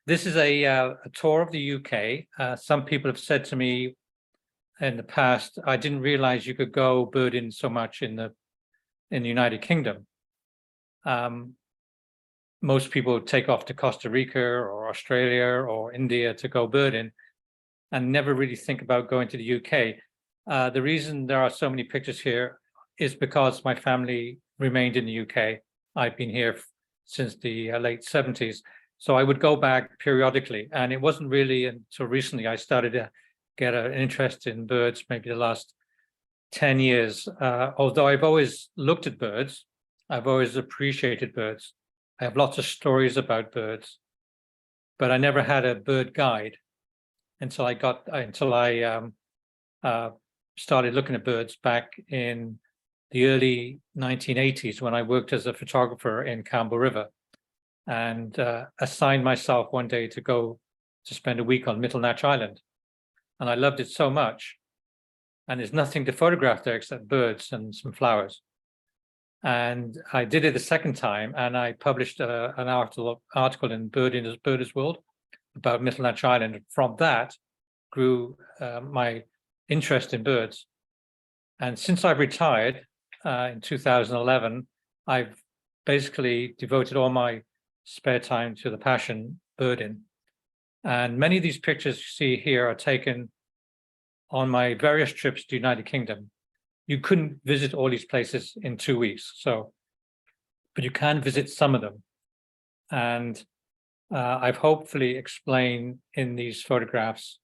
This is a tour of the UK. Some people have said to me in the past, I didn't realize you could go birding so much in the United Kingdom. Most people take off to Costa Rica or Australia or India to go birding and never really think about going to the UK. The reason there are so many pictures here is because my family remained in the UK. I've been here since the late 70s. So I would go back periodically. And it wasn't really until recently I started to get an interest in birds, maybe the last 10 years. Although I've always looked at birds, I've always appreciated birds. I have lots of stories about birds, but I never had a bird guide until I started looking at birds back in the early 1980s when I worked as a photographer in Campbell River, and assigned myself one day to go to spend a week on Middlenatch Island. And I loved it so much. And there's nothing to photograph there except birds and some flowers. And I did it the second time, and I published an article in Birders World about Middlenatch Island. From that grew my interest in birds. And since I've retired in 2011, I've basically devoted all my spare time to the passion birding. And many of these pictures you see here are taken on my various trips to the United Kingdom. You couldn't visit all these places in 2 weeks, but you can visit some of them. And I've hopefully explained in these photographs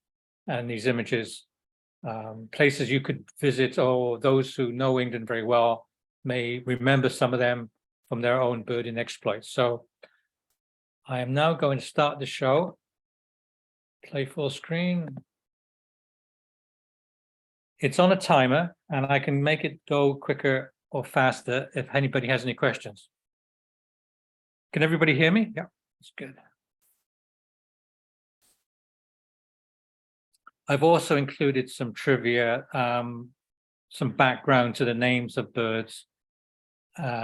and these images places you could visit, or those who know England very well may remember some of them from their own birding exploits. So I am now going to start the show. Play full screen. It's on a timer, and I can make it go quicker or faster if anybody has any questions. Can everybody hear me? Yeah, that's good. I've also included some trivia, some background to the names of birds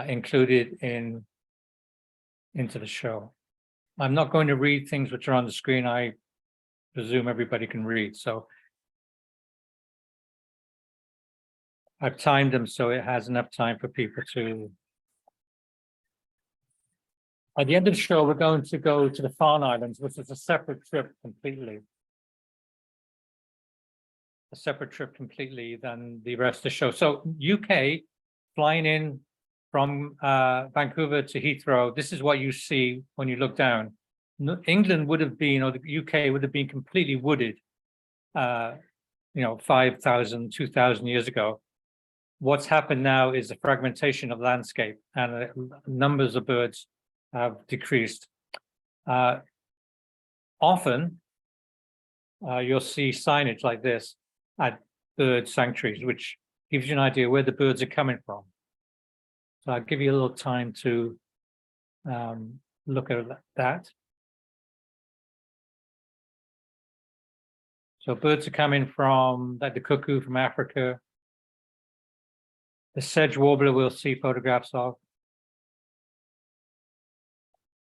included into the show. I'm not going to read things which are on the screen. I presume everybody can read. So I've timed them so it has enough time for people to. At the end of the show, we're going to go to the Farne Islands, which is a separate trip completely. A separate trip completely than the rest of the show. So UK, flying in from Vancouver to Heathrow, this is what you see when you look down. England would have been, or the UK would have been completely wooded, 5,000, 2,000 years ago. What's happened now is a fragmentation of landscape, and numbers of birds have decreased. Often, you'll see signage like this at bird sanctuaries, which gives you an idea where the birds are coming from. So I'll give you a little time to look at that. So birds are coming from, like the cuckoo from Africa. The sedge warbler we'll see photographs of.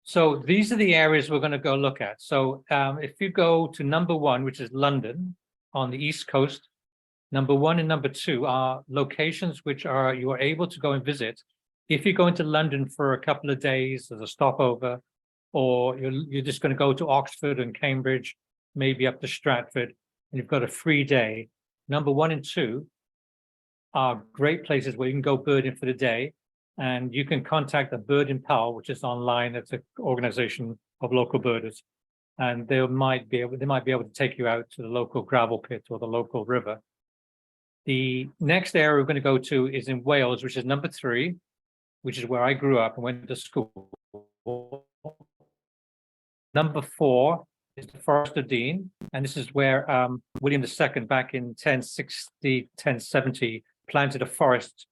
So these are the areas we're going to go look at. So if you go to number 1, which is London on the East Coast, number 1 and number 2 are locations which you are able to go and visit. If you're going to London for a couple of days as a stopover, or you're just going to go to Oxford and Cambridge, maybe up to Stratford, and you've got a free day, number 1 and 2 are great places where you can go birding for the day, and you can contact the Birding Pal, which is online. It's an organization of local birders, and they might be able to take you out to the local gravel pit or the local river. The next area we're going to go to is in Wales, which is number 3, which is where I grew up and went to school. Number 4 is the Forest of Dean, and this is where William II, back in 1060, 1070, planted a forest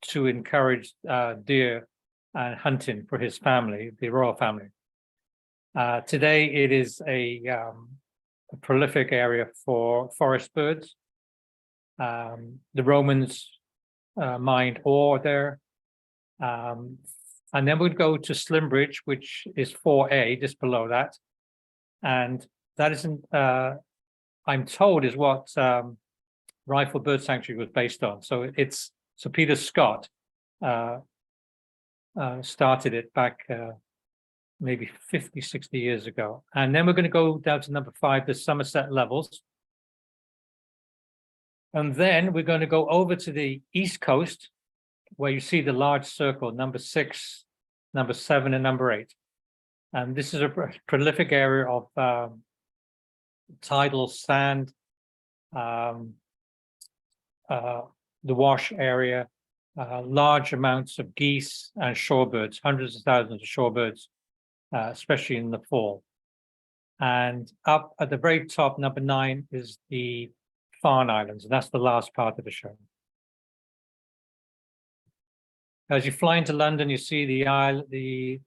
to encourage deer and hunting for his family, the royal family. Today, it is a prolific area for forest birds. The Romans mined ore there. And then we'd go to Slimbridge, which is 4A, just below that. And that isn't, I'm told, is what Rifle Bird Sanctuary was based on. So Peter Scott started it back maybe 50, 60 years ago. And then we're going to go down to number 5, the Somerset levels. And then we're going to go over to the East Coast, where you see the large circle, number 6, number 7, and number 8. And this is a prolific area of tidal sand, the Wash area, large amounts of geese and shorebirds, hundreds of thousands of shorebirds, especially in the fall. And up at the very top, number 9, is the Farne Islands, and that's the last part of the show. As you fly into London, you see the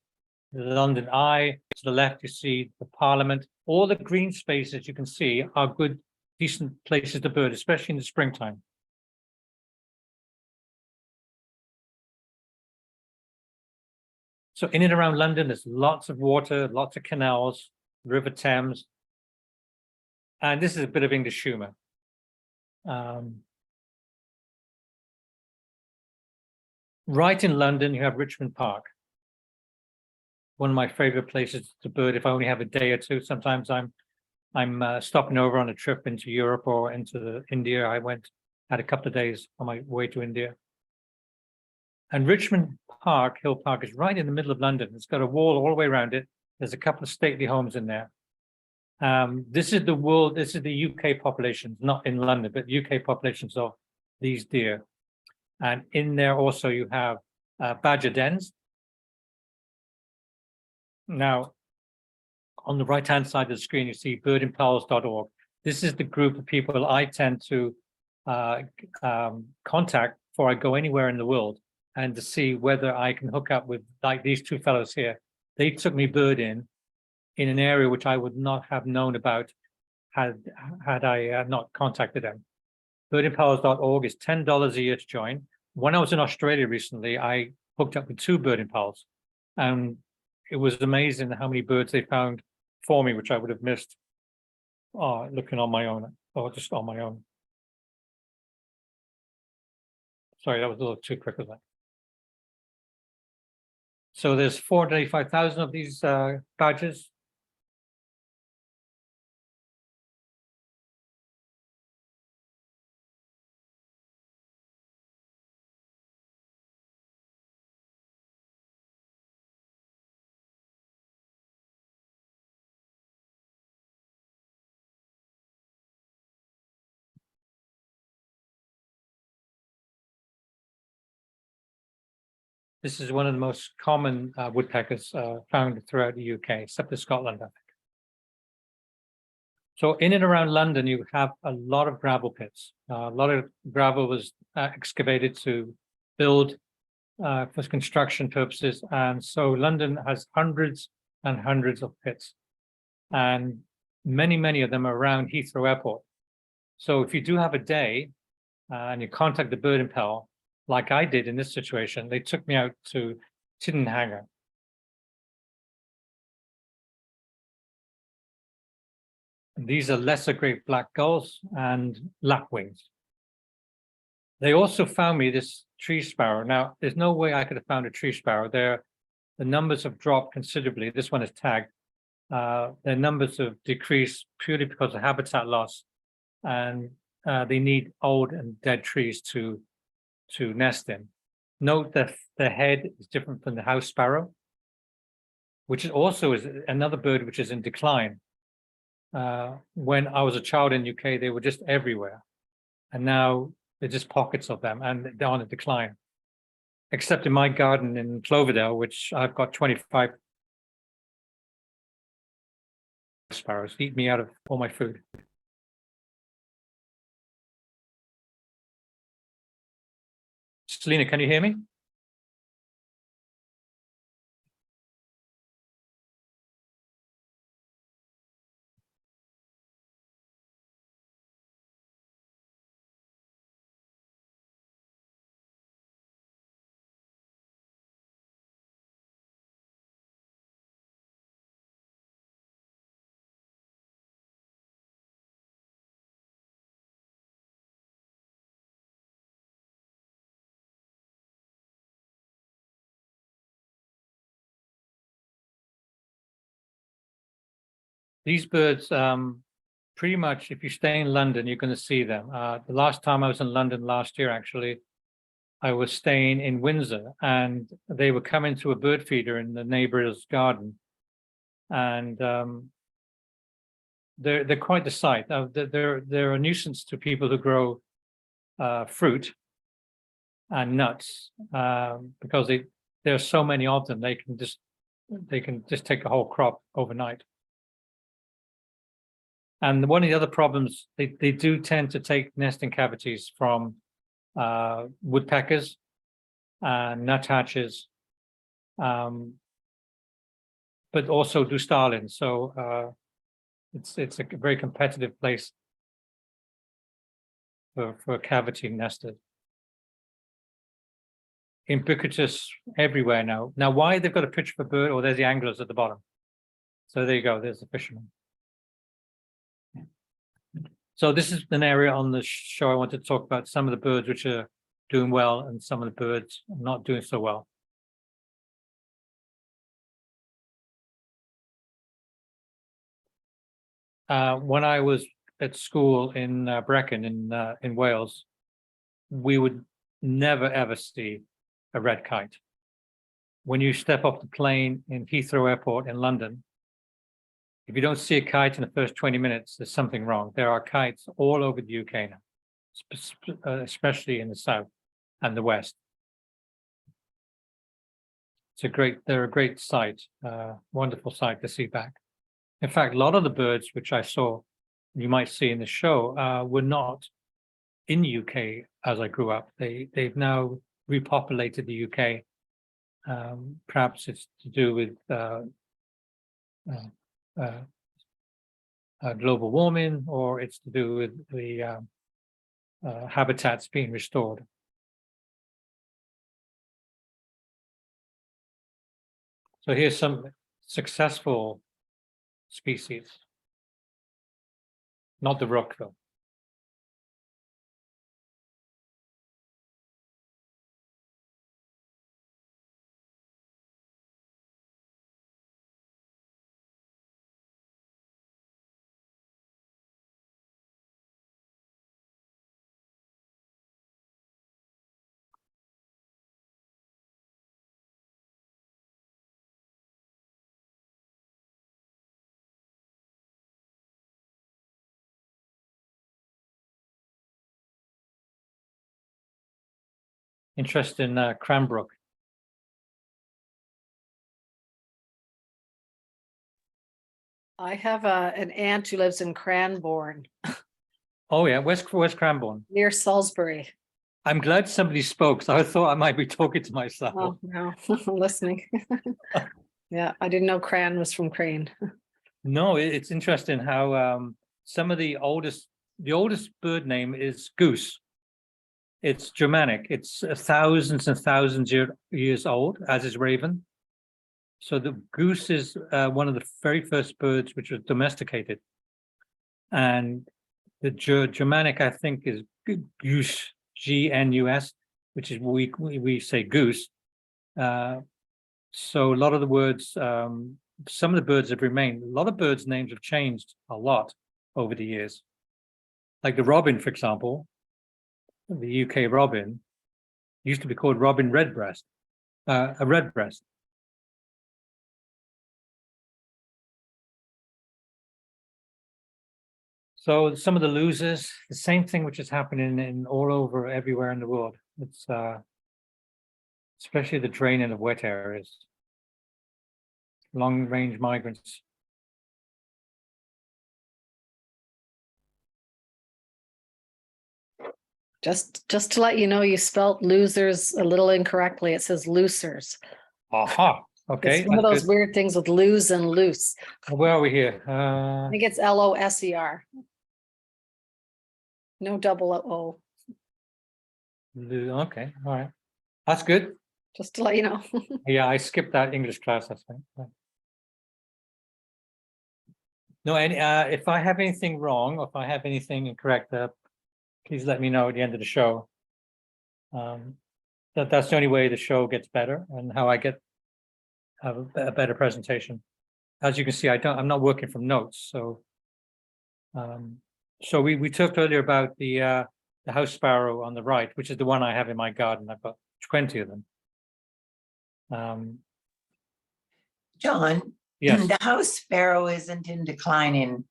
London Eye. To the left, you see the Parliament. All the green spaces you can see are good, decent places to bird, especially in the springtime. So in and around London, there's lots of water, lots of canals, River Thames. And this is a bit of English humor. Right in London, you have Richmond Park. One of my favorite places to bird if I only have a day or two. Sometimes I'm stopping over on a trip into Europe or into India. I had a couple of days on my way to India. And Richmond Park, Hill Park, is right in the middle of London. It's got a wall all the way around it. There's a couple of stately homes in there. This is the UK populations, not in London, but UK populations of these deer. And in there also you have badger dens. Now, on the right-hand side of the screen, you see birdimpulse.org. This is the group of people I tend to contact before I go anywhere in the world, and to see whether I can hook up with, like these two fellows here. They took me birding in an area which I would not have known about had I not contacted them. Birdimpulse.org is $10 a year to join. When I was in Australia recently, I hooked up with 2 Birding Pals, and it was amazing how many birds they found for me, which I would have missed looking on my own, or just on my own. Sorry, that was a little too quick of that. So there's 485,000 of these badgers. This is one of the most common woodpeckers found throughout the UK, except in Scotland, I think. So in and around London, you have a lot of gravel pits. A lot of gravel was excavated to build for construction purposes. And so London has hundreds and hundreds of pits. And many of them are around Heathrow Airport. So if you do have a day and you contact the Bird Impel, like I did in this situation, they took me out to Tiddenhanger. And these are lesser great black gulls and lapwings. They also found me this tree sparrow. Now, there's no way I could have found a tree sparrow. The numbers have dropped considerably. This one is tagged. Their numbers have decreased purely because of habitat loss, and they need old and dead trees to nest in. Note that the head is different from the house sparrow, which is also another bird which is in decline. When I was a child in UK, they were just everywhere, and now they're just pockets of them, and they're on a decline. Except in my garden in Cloverdale, which I've got 25 sparrows eat me out of all my food. Selena, can you hear me? These birds, pretty much, if you stay in London, you're going to see them. The last time I was in London last year, actually, I was staying in Windsor, and they were coming to a bird feeder in the neighbour's garden, and they're quite the sight. They're a nuisance to people who grow fruit and nuts, because there are so many of them. They can just take a whole crop overnight. And one of the other problems, they do tend to take nesting cavities from woodpeckers and nuthatches, but also do starlings. So it's a very competitive place for cavity nesters. Ubiquitous everywhere now. Now, why they've got a picture of a bird? Oh, there's the anglers at the bottom. So there you go. There's the fishermen. So this is an area on the show I wanted to talk about some of the birds which are doing well and some of the birds not doing so well. When I was at school in Brecon in Wales, we would never ever see a red kite. When you step off the plane in Heathrow Airport in London, if you don't see a kite in the first 20 minutes, there's something wrong. There are kites all over the UK now, especially in the south and the west. They're a great sight, wonderful sight to see back. In fact, a lot of the birds which I saw, you might see in the show, were not in the UK as I grew up. They've now repopulated the UK. Perhaps it's to do with global warming, or it's to do with the habitats being restored. So here's some successful species, not the rook though. Interest in Cranbrook. I have an aunt who lives in Cranbourne. Oh yeah, where's Cranbourne? Near Salisbury. I'm glad somebody spoke, so I thought I might be talking to myself. Oh no, I'm listening. Yeah, I didn't know Cran was from Crane. No, it's interesting how some of the oldest bird name is goose. It's Germanic. It's thousands and thousands years old, as is raven. So the goose is one of the very first birds which was domesticated. And the Germanic, I think, is goose, G-N-U-S, which is we say goose. So a lot of the words, some of the birds have remained. A lot of birds' names have changed a lot over the years. Like the robin, for example, the UK robin used to be called robin redbreast, a redbreast. So some of the losers, the same thing which is happening in all over everywhere in the world. It's especially the draining of wet areas, long-range migrants. Just to let you know, you spelt losers a little incorrectly. It says loosers. Aha. Okay. It's one of those weird things with lose and loose. Where are we here? I think it's L-O-S-E-R. No double O. Okay. All right. That's good. Just to let you know. Yeah, I skipped that English class, I think. No, and if I have anything wrong, or if I have anything incorrect, please let me know at the end of the show. That's the only way the show gets better and how I get a better presentation. as you can see, I'm not working from notes, so. So we talked earlier about the house sparrow on the right, which is the one I have in my garden. I've got 20 of them. John, Yes, the house sparrow isn't in decline in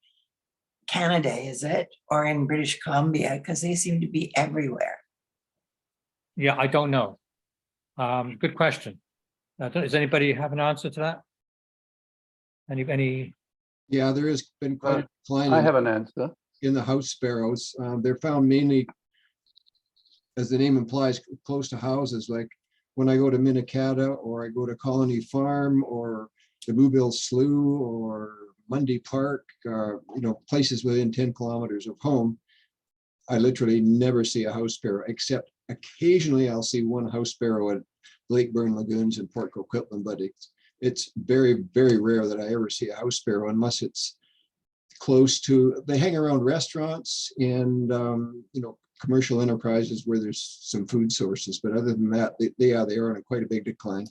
Canada, is it? Or in British Columbia? Because they seem to be everywhere. yeah, I don't know. Good question. Does anybody have an answer to that? Any? Yeah, there has been quite a decline I have an answer. in the house sparrows. They're found mainly, as the name implies, close to houses. Like when I go to Minnetonka, or I go to Colony Farm, or the Bluebill Slough, or Mundy Park, places within 10 kilometers of home, I literally never see a house sparrow, except occasionally I'll see one house sparrow at Lake Burn Lagoons in Port Coquitlam, but it's very, very rare that I ever see a house sparrow unless it's close to, they hang around restaurants and, commercial enterprises where there's some food sources. But other than that, they are on quite a big decline.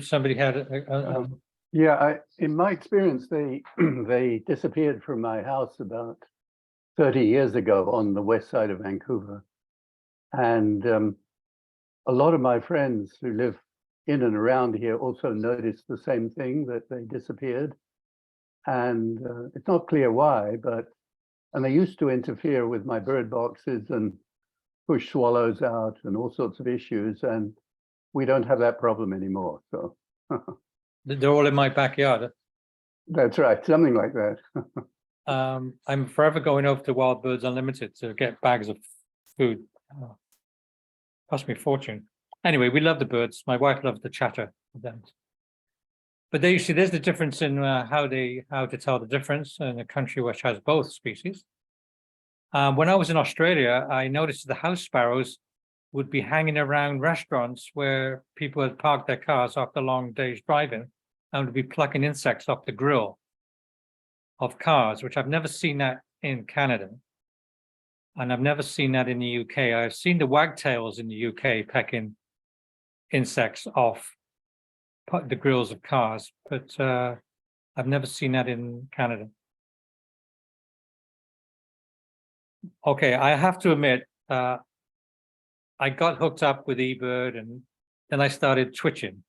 Somebody had In my experience, they disappeared from my house about 30 years ago on the west side of Vancouver. And a lot of my friends who live in and around here also noticed the same thing, that they disappeared. And it's not clear why, and they used to interfere with my bird boxes and push swallows out and all sorts of issues. And we don't have that problem anymore. So they're all in my backyard. that's right, something like that. I'm forever going over to Wild Birds Unlimited to get bags of food. Cost me a fortune. Anyway, we love the birds. My wife loves the chatter of them. But there you see, there's the difference in how to tell the difference in a country which has both species. When I was in Australia, I noticed the house sparrows would be hanging around restaurants where people had parked their cars after long days driving and would be plucking insects off the grill of cars, which I've never seen that in Canada. And I've never seen that in the UK. I've seen the wagtails in the UK pecking insects off the grills of cars, but I've never seen that in Canada. Okay, I have to admit, I got hooked up with eBird and then I started twitching.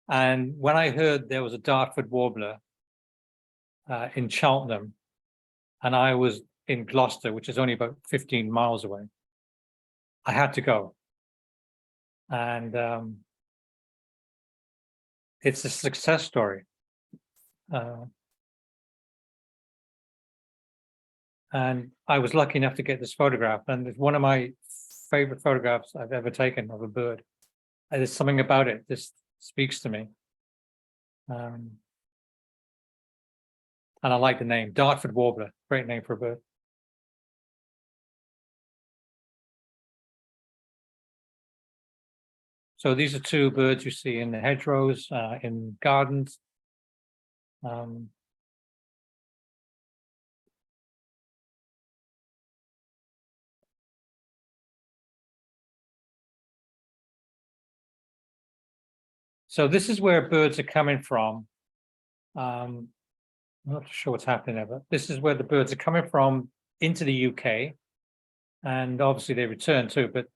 And when I heard there was a Dartford warbler in Cheltenham, and I was in Gloucester, which is only about 15 miles away, I had to go. And it's a success story. And I was lucky enough to get this photograph, and it's one of my favorite photographs I've ever taken of a bird. And there's something about it that speaks to me. And I like the name, Dartford Warbler, great name for a bird. So these are two birds you see in the hedgerows, in gardens. So this is where birds are coming from. I'm not sure what's happening there, but this is where the birds are coming from into the UK. And obviously they return too, but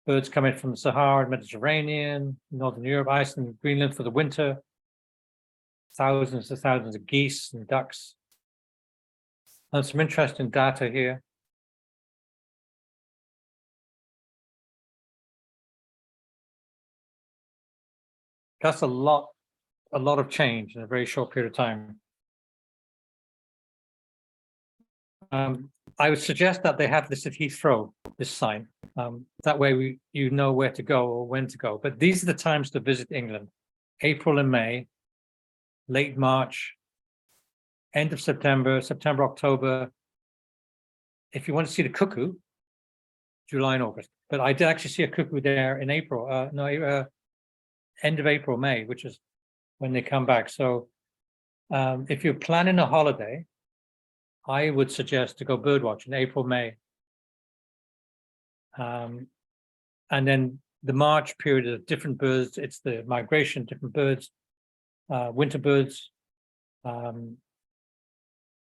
birds coming from the Sahara, Mediterranean, Northern Europe, Iceland, Greenland for the winter. Thousands and thousands of geese and ducks. And some interesting data here. That's a lot of change in a very short period of time. I would suggest that they have this at Heathrow, this sign. That way you know where to go or when to go. But these are the times to visit England: April and May, late March, end of September, October. If you want to see the cuckoo, July and August. But I did actually see a cuckoo there in April. End of April, May, which is when they come back. So if you're planning a holiday, I would suggest to go bird watching April, May. And then the March period of different birds, it's the migration, different birds. winter birds,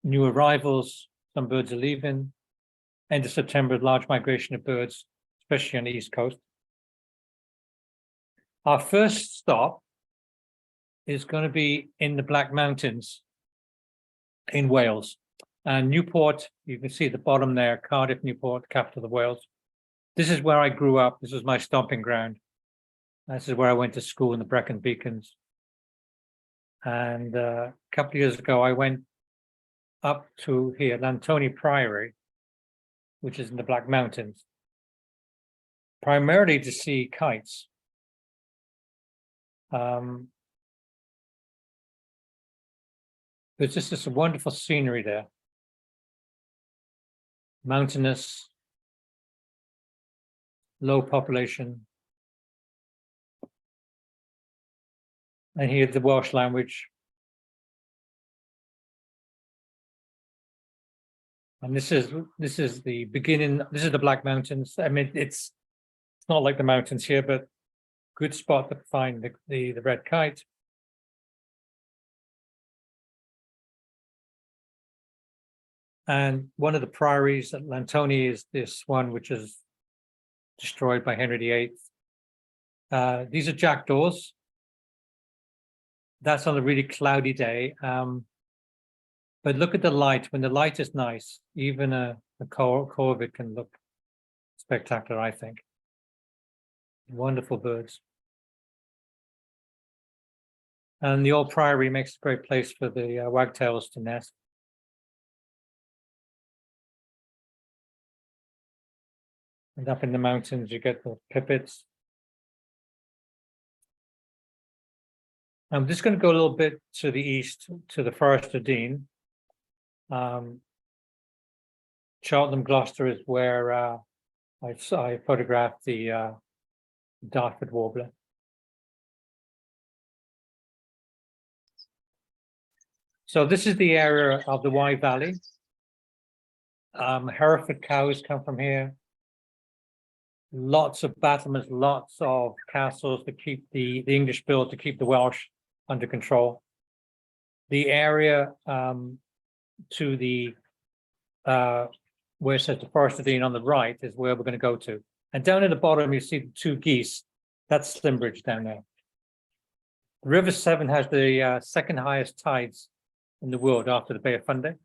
new arrivals, some birds are leaving. End of September, large migration of birds, especially on the East Coast. Our first stop is going to be in the Black Mountains in Wales. And Newport, you can see at the bottom there, Cardiff, Newport, capital of Wales. This is where I grew up. This was my stomping ground. This is where I went to school in the Brecon Beacons. And a couple of years ago, I went up to here, Lantony Priory, which is in the Black Mountains, primarily to see kites. There's just this wonderful scenery there. Mountainous, low population. And here the Welsh language. And this is the beginning. This is the Black Mountains. I mean, it's not like the mountains here, but good spot to find the red kite. And one of the priories at Lantony is this one, which is destroyed by Henry VIII. These are jackdaws. That's on a really cloudy day. But look at the light. When the light is nice, even a corvid can look spectacular, I think. Wonderful birds. And the old priory makes a great place for the wagtails to nest. And up in the mountains, you get the pipits. I'm just going to go a little bit to the east, to the Forest of Dean. Cheltenham, Gloucester is where I photographed the Dartford warbler. So this is the area of the Wye Valley. Hereford cows come from here. Lots of battlements, lots of castles to keep the English built to keep the Welsh under control. The area to the where it says the Forest of Dean on the right is where we're going to go to. And down at the bottom, you see the two geese. That's Slimbridge down there. The River Severn has the second highest tides in the world after the Bay of Fundy.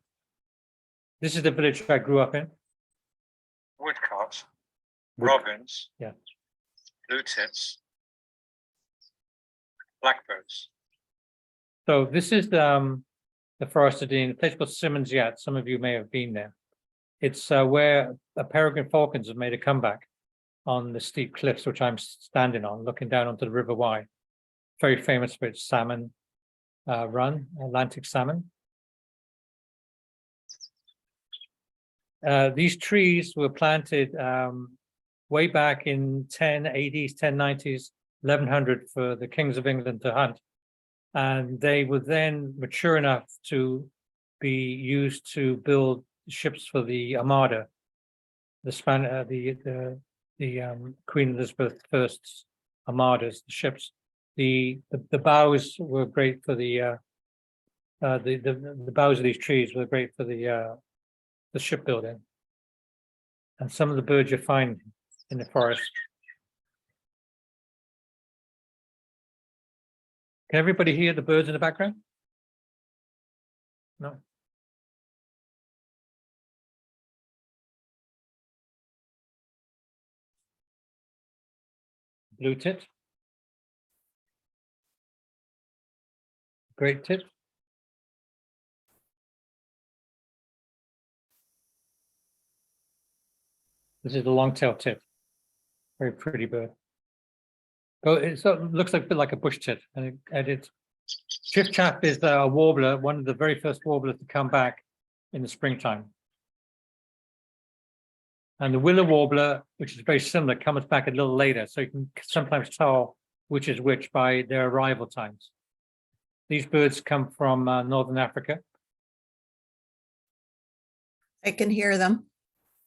This is the village I grew up in. Woodcock, robins, Yeah. blue tits, blackbirds. So this is the Forest of Dean, a place called Simmons Yat. Some of you may have been there. It's where peregrine falcons have made a comeback on the steep cliffs, which I'm standing on, looking down onto the River Wye. Very famous for its salmon run, Atlantic salmon. These trees were planted way back in 1080s, 1090s, 1100 for the kings of England to hunt. And they were then mature enough to be used to build ships for the Armada, the Queen Elizabeth I's Armadas, the ships. The boughs were great for the boughs of these trees were great for the shipbuilding. And some of the birds you find in the forest. Can everybody hear the birds in the background? No. Blue tit. Great tit. This is the long-tailed tit. Very pretty bird. Oh, it looks like a bit like a bush tit. And it's chiffchaff is a warbler, one of the very first warblers to come back in the springtime. And the willow warbler, which is very similar, comes back a little later. So you can sometimes tell which is which by their arrival times. These birds come from Northern Africa. I can hear them.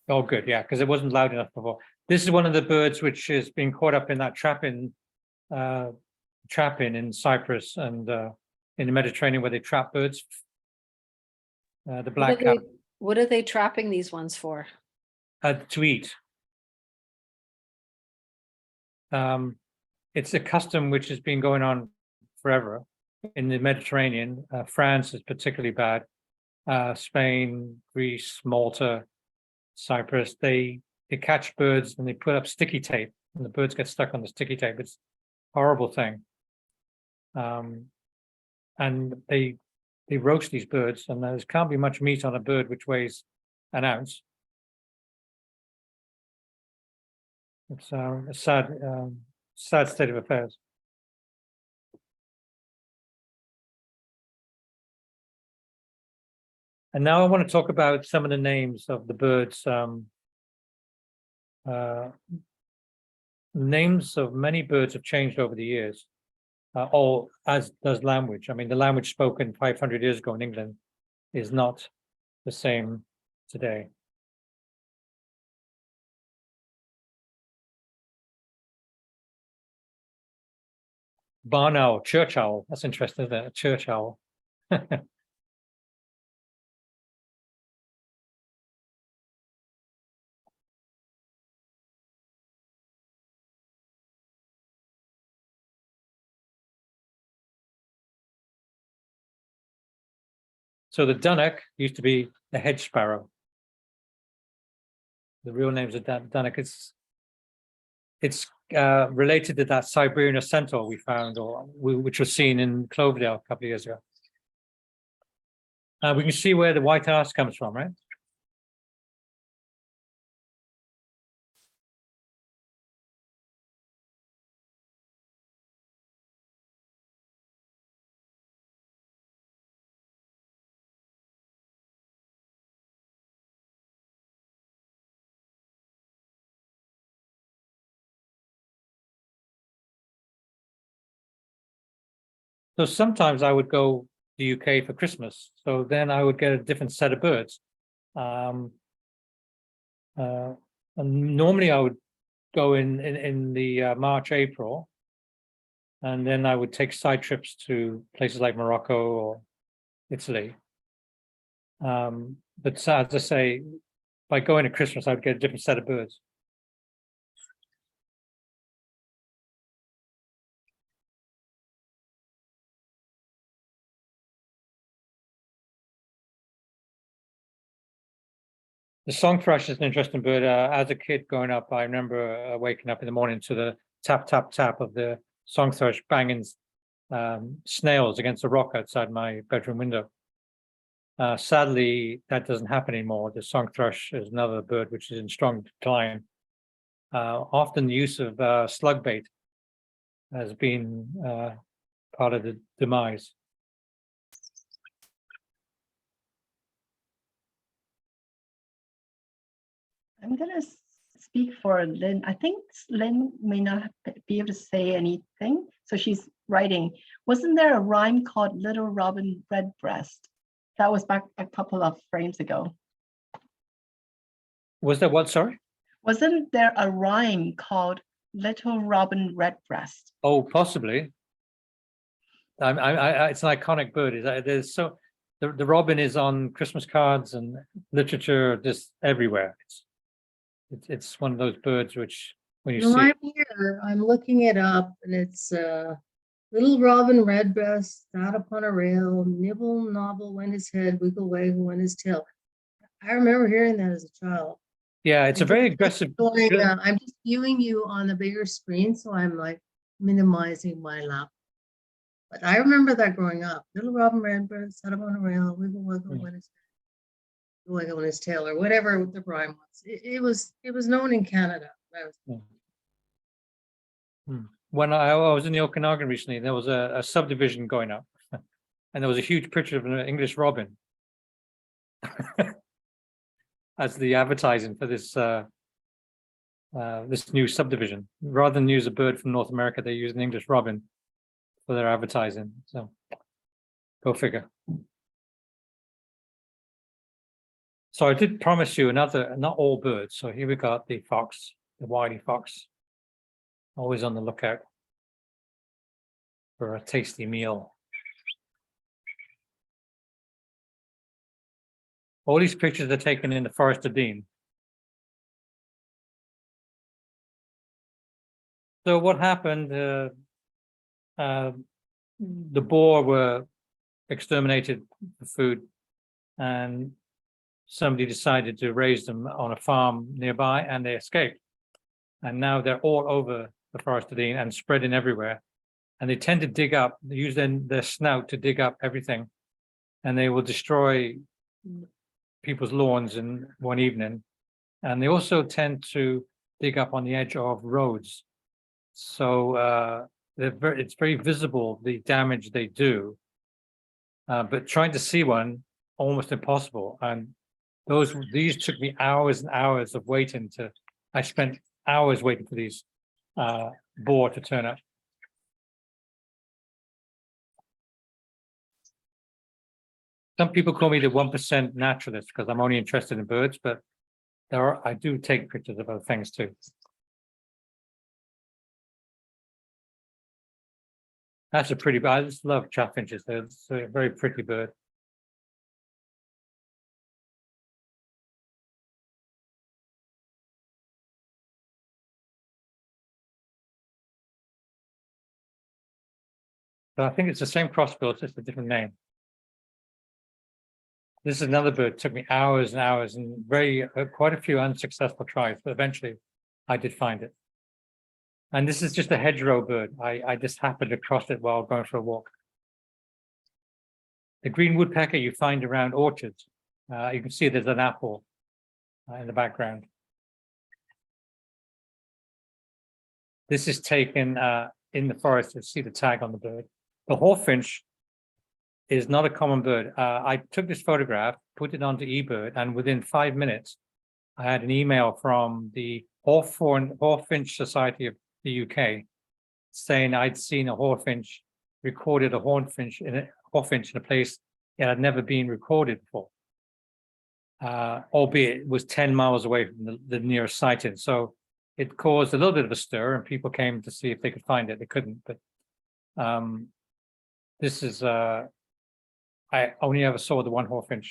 Oh, good. Yeah, because it wasn't loud enough before. This is one of the birds which is being caught up in that trapping in Cyprus, and in the Mediterranean where they trap birds. The What black are cap they, what are they trapping these ones for? to eat. It's a custom which has been going on forever in the Mediterranean. France is particularly bad. Spain, Greece, Malta, Cyprus. They catch birds and they put up sticky tape, and the birds get stuck on the sticky tape. It's a horrible thing. And they roast these birds, and there can't be much meat on a bird which weighs an ounce. It's a sad state of affairs. And now I want to talk about some of the names of the birds. Names of many birds have changed over the years, all as does language. I mean, the language spoken 500 years ago in England is not the same today. Barn owl, church owl. That's interesting, isn't it? A church owl. So the dunnock used to be the hedge sparrow. The real name's of dunnock. It's related to that Siberian centaur we found, which was seen in Cloverdale a couple of years ago. We can see where the white arse comes from, right? So sometimes I would go to the UK for Christmas. So then I would get a different set of birds. And normally I would go in the March, April. And then I would take side trips to places like Morocco or Italy. But as I say, by going to Christmas, I would get a different set of birds. The song thrush is an interesting bird. As a kid growing up, I remember waking up in the morning to the tap, tap, tap of the song thrush banging snails against a rock outside my bedroom window. Sadly, that doesn't happen anymore. The song thrush is another bird which is in strong decline. Often the use of slug bait has been part of the demise. I'm gonna speak for Lynn. I think Lynn may not be able to say anything. So she's writing, wasn't there a rhyme called Little Robin Redbreast? That was back a couple of frames ago. Was there what, sorry? Wasn't there a rhyme called Little Robin Redbreast? Oh, possibly. It's an iconic bird. There's so the robin is on Christmas cards and literature just everywhere. It's one of those birds which when you No, see I'm it, here. I'm looking it up, and it's little robin redbreast sat upon a rail, nibble nobble went his head, wiggle waggle went his tail. I remember hearing that as a child. yeah, it's a very aggressive. I'm just viewing you on the bigger screen, so I'm like minimizing my lap. But I remember that growing up. Little robin redbreast sat upon a rail, wiggle waggle went his head, wiggle went his tail, or whatever the rhyme was. It was known in Canada. When I was in the Okanagan recently, there was a subdivision going up, and there was a huge picture of an English robin as the advertising for this this new subdivision. Rather than use a bird from North America, they use an English robin for their advertising. So, go figure. So I did promise you another, not all birds. So here we got the fox, the wily fox, always on the lookout for a tasty meal. All these pictures are taken in the Forest of Dean. So what happened? The boar were exterminated for food, and somebody decided to raise them on a farm nearby, and they escaped. And now they're all over the Forest of Dean and spreading everywhere. And they tend to dig up, they use their snout to dig up everything, and they will destroy people's lawns in one evening. And they also tend to dig up on the edge of roads. So it's very visible, the damage they do. But trying to see one, almost impossible. And these took me hours and hours of waiting I spent hours waiting for these boar to turn up. Some people call me the 1% naturalist because I'm only interested in birds, but I do take pictures of other things too. That's a pretty bird. I just love chaffinches. It's a very pretty bird. So I think it's the same crossbill, it's just a different name. This is another bird. It took me hours and hours and quite a few unsuccessful tries, but eventually I did find it. And this is just a hedgerow bird. I just happened to cross it while going for a walk. The green woodpecker you find around orchards. You can see there's an apple in the background. This is taken in the forest. You see the tag on the bird. The hawfinch is not a common bird. I took this photograph, put it onto eBird, and within 5 minutes, I had an email from the Hawfinch Society of the UK saying I'd seen a hawfinch, recorded a hawfinch in a place it had never been recorded before, albeit it was 10 miles away from the nearest sighting. So it caused a little bit of a stir, and people came to see if they could find it. They couldn't, but this is I only ever saw the one hawfinch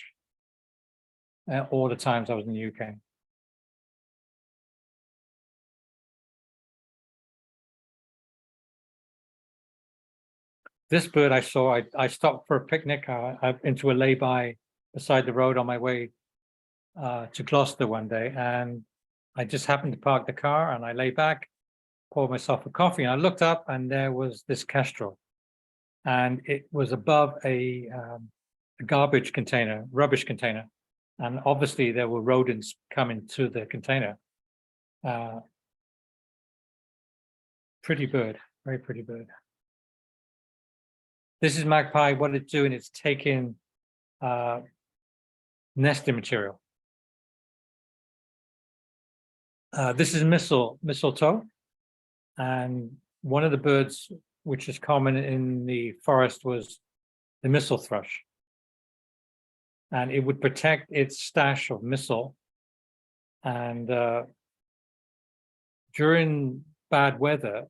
all the times I was in the UK. This bird I saw, I stopped for a picnic into a lay-by beside the road on my way to Gloucester one day, and I just happened to park the car and I lay back, poured myself a coffee, and I looked up and there was this kestrel, and it was above a garbage container, rubbish container, and obviously there were rodents coming to the container. Pretty bird, very pretty bird. This is magpie. What it's doing, it's taking nesting material. This is mistletoe, and one of the birds which is common in the forest was the mistle thrush, and it would protect its stash of mistle. And during bad weather,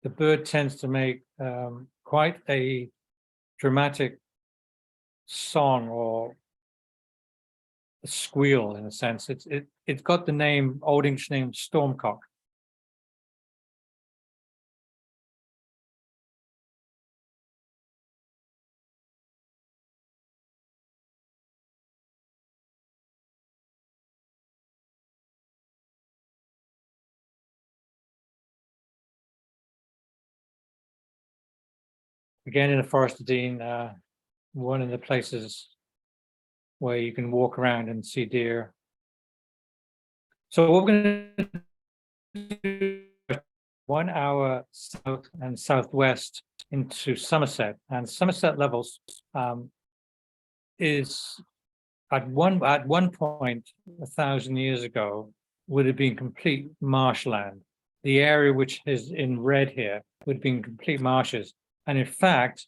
the bird tends to make quite a dramatic song, or a squeal in a sense. It's got the name, Old English name, stormcock. Again, in the Forest of Dean, one of the places where you can walk around and see deer. So what we're going to do, 1 hour south and southwest into Somerset, and Somerset Levels is at one point 1,000 years ago would have been complete marshland. The area which is in red here would have been complete marshes. And in fact,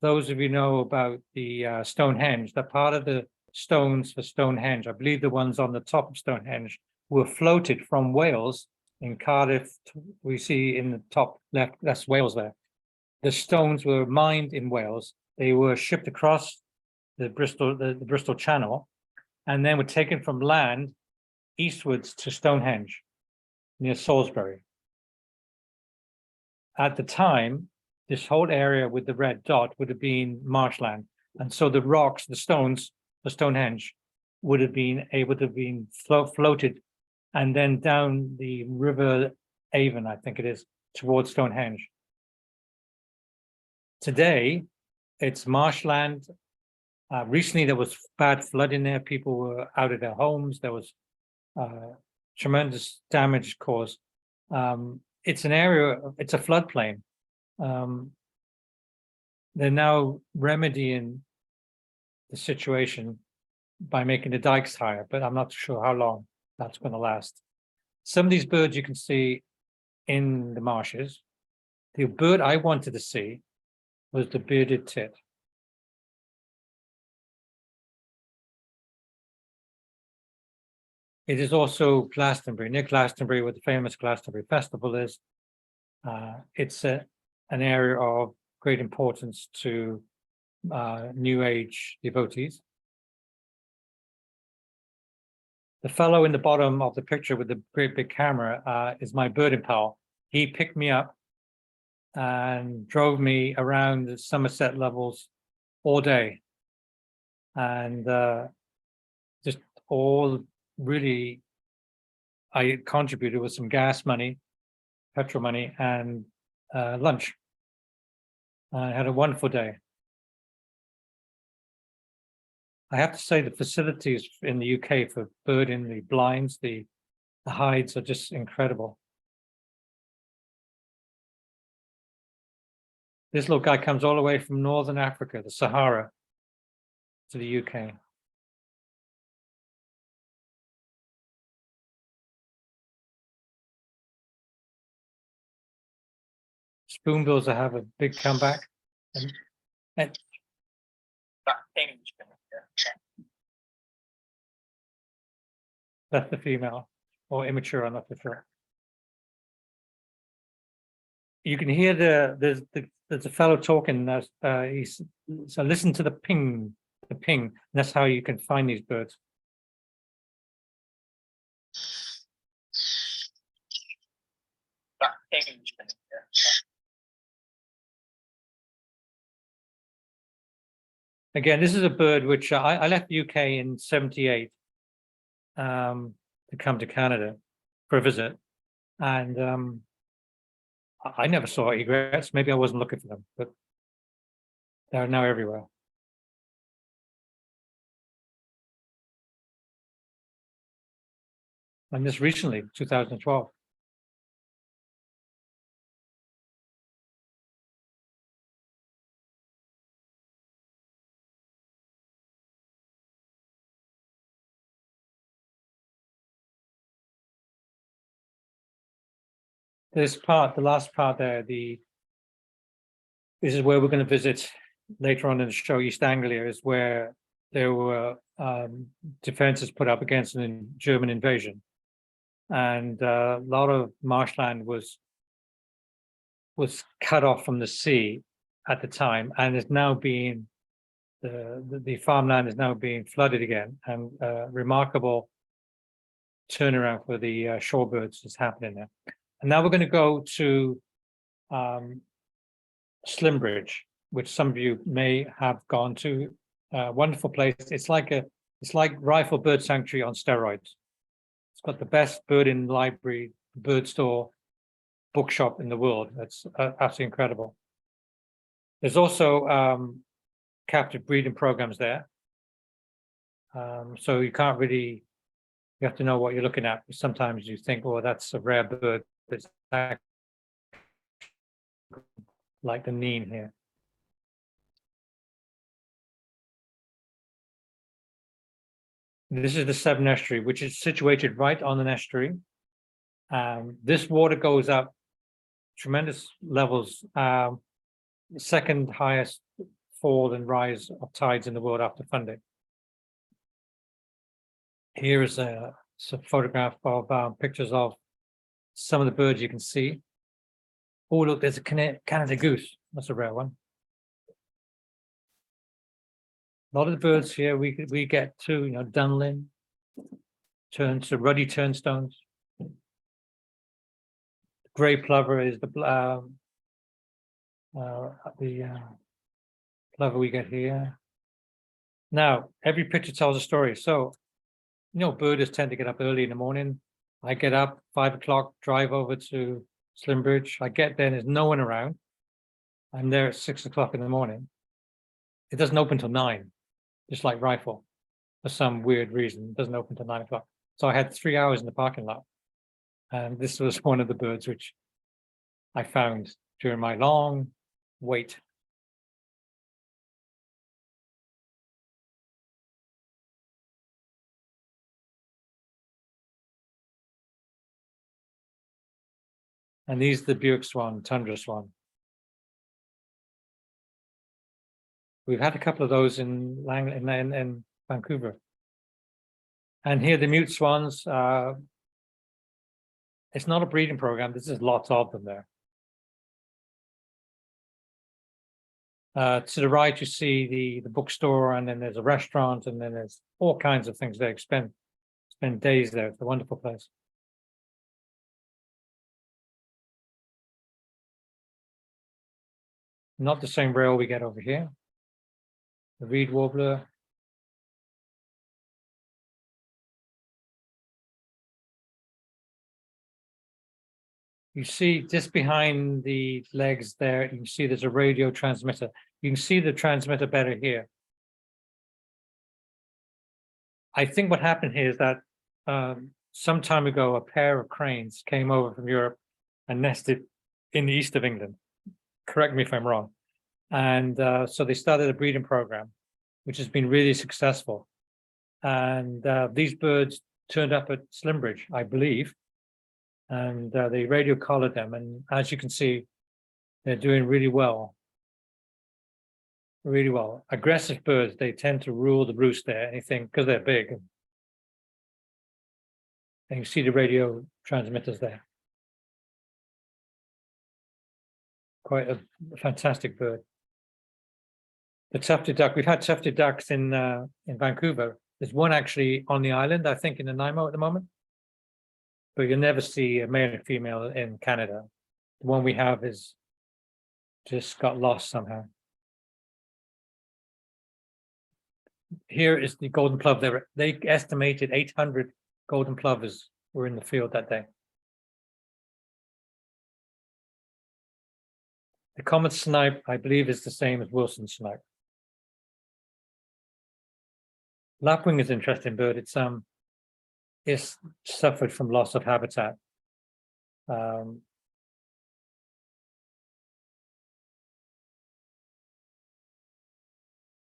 those of you know about the Stonehenge, that part of the stones for Stonehenge, I believe the ones on the top of Stonehenge were floated from Wales in Cardiff. We see in the top left, that's Wales there. The stones were mined in Wales. They were shipped across the Bristol Channel, and then were taken from land eastwards to Stonehenge near Salisbury. At the time, this whole area with the red dot would have been marshland. And so the rocks, the stones, the Stonehenge would have been able to have been floated and then down the River Avon, I think it is, towards Stonehenge. Today, it's marshland. Recently, there was bad flooding there. People were out of their homes. There was tremendous damage caused. It's an area, it's a floodplain. They're now remedying the situation by making the dikes higher, but I'm not sure how long that's going to last. Some of these birds you can see in the marshes. The bird I wanted to see was the bearded tit. It is also Glastonbury, near Glastonbury, where the famous Glastonbury Festival is. It's an area of great importance to New Age devotees. The fellow in the bottom of the picture with the great big camera is my birding pal. He picked me up and drove me around the Somerset levels all day. And just all really, I contributed with some gas money, petrol money, and lunch. I had a wonderful day. I have to say the facilities in the UK for birding, the blinds, the hides are just incredible. This little guy comes all the way from Northern Africa, the Sahara, to the UK. Spoonbills have a big comeback. And that's the female, or immature, I'm not for sure. You can hear there's a fellow talking. So listen to the ping. And that's how you can find these birds. Again, this is a bird which I left the UK in '78 to come to Canada for a visit, and I never saw egrets. Maybe I wasn't looking for them, but they're now everywhere. And this recently, 2012. This part, the last part there, this is where we're going to visit later on in the show. East Anglia is where there were defenses put up against a German invasion, and a lot of marshland was cut off from the sea at the time, and is now being the farmland is now being flooded again, and remarkable turnaround for the shorebirds is happening there. And now we're going to go to Slimbridge, which some of you may have gone to. Wonderful place. It's like Rifle Bird Sanctuary on steroids. It's got the best birding library, bird store, bookshop in the world. That's absolutely incredible. There's also captive breeding programs there. So you can't really, you have to know what you're looking at. Sometimes you think, oh, that's a rare bird. It's like the neem here. This is the Severn Estuary, which is situated right on an estuary. This water goes up tremendous levels, second highest fall and rise of tides in the world after Fundy. Here is a photograph of pictures of some of the birds you can see. Oh, look, there's a Canada goose. That's a rare one. A lot of the birds here, we get to, dunlin, turns to ruddy turnstones. Gray plover is the plover we get here. Now, every picture tells a story. So, birders tend to get up early in the morning. I get up 5 o'clock, drive over to Slimbridge. I get there, and there's no one around. I'm there at 6 o'clock in the morning. It doesn't open till 9, just like Rifle. For some weird reason, it doesn't open till 9 o'clock. So I had 3 hours in the parking lot. And this was one of the birds which I found during my long wait. And these are the Buick swan, tundra swan. We've had a couple of those in Vancouver. And here the mute swans, it's not a breeding program, there's just lots of them there. To the right, you see the bookstore, and then there's a restaurant, and then there's all kinds of things there. You spend days there. It's a wonderful place. Not the same rail we get over here. The reed warbler. You see just behind the legs there, you can see there's a radio transmitter. You can see the transmitter better here. I think what happened here is that some time ago, a pair of cranes came over from Europe and nested in the east of England. Correct me if I'm wrong. And so they started a breeding program, which has been really successful. And these birds turned up at Slimbridge, I believe. And they radio collared them. And as you can see, they're doing really well. Really well. Aggressive birds, they tend to rule the roost there, anything, because they're big. And you see the radio transmitters there. Quite a fantastic bird. The tufted duck, we've had tufted ducks in Vancouver. There's one actually on the island, I think in Nanaimo at the moment. But you'll never see a male and female in Canada. The one we have is just got lost somehow. Here is the golden plover. They estimated 800 golden plovers were in the field that day. The common snipe, I believe, is the same as Wilson snipe. Lapwing is an interesting bird. It's suffered from loss of habitat.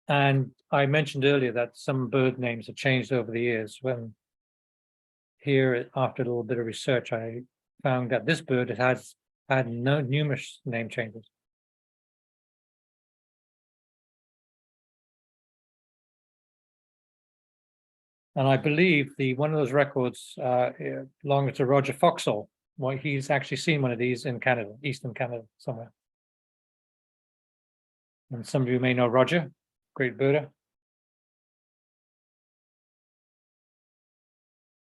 And I mentioned earlier that some bird names have changed over the years. When here, after a little bit of research, I found that this bird has had numerous name changes. And I believe one of those records belongs to Roger Foxall. Well, he's actually seen one of these in Canada, Eastern Canada, somewhere. And some of you may know Roger, great birder.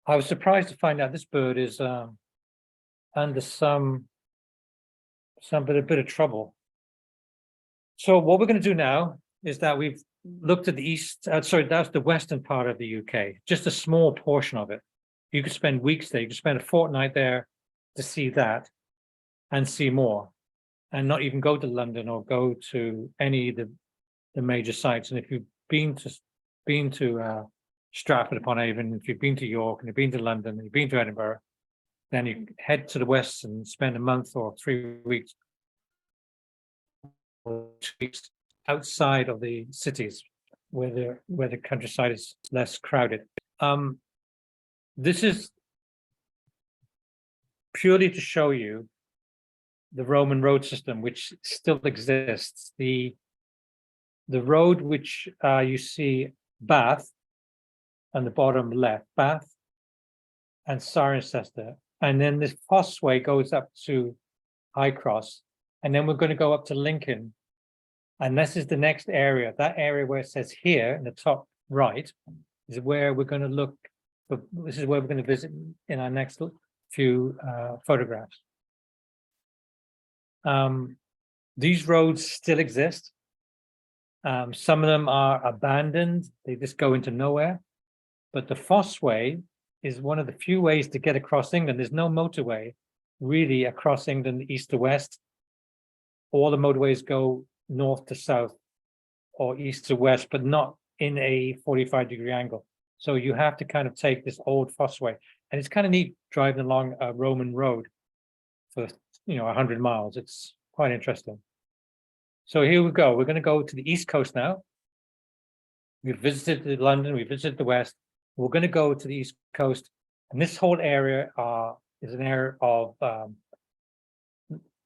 I was surprised to find out this bird is under some bit of trouble. So what we're going to do now is that we've looked at the east, that's the western part of the UK, just a small portion of it. You could spend weeks there, you could spend a fortnight there to see that and see more, and not even go to London or go to any of the major sites. And if you've been to Stratford upon Avon, if you've been to York and you've been to London and you've been to Edinburgh, then you head to the west and spend a month or 3 weeks or 2 weeks outside of the cities where the countryside is less crowded. This is purely to show you the Roman road system, which still exists. The road which you see Bath on the bottom left, Bath and Cirencester, and then this Fossway goes up to High Cross, and then we're going to go up to Lincoln And this is the next area. That area where it says here in the top right is where we're going to look. This is where we're going to visit in our next few photographs. These roads still exist. Some of them are abandoned. They just go into nowhere. But the Fossway is one of the few ways to get across England. There's no motorway really across England, east to west. All the motorways go north to south or east to west, but not in a 45-degree angle. So you have to kind of take this old Fossway. And it's kind of neat driving along a Roman road for, 100 miles. It's quite interesting. So here we go. We're going to go to the East Coast now. We've visited London, we visited the West. We're going to go to the East Coast. And this whole area is an area of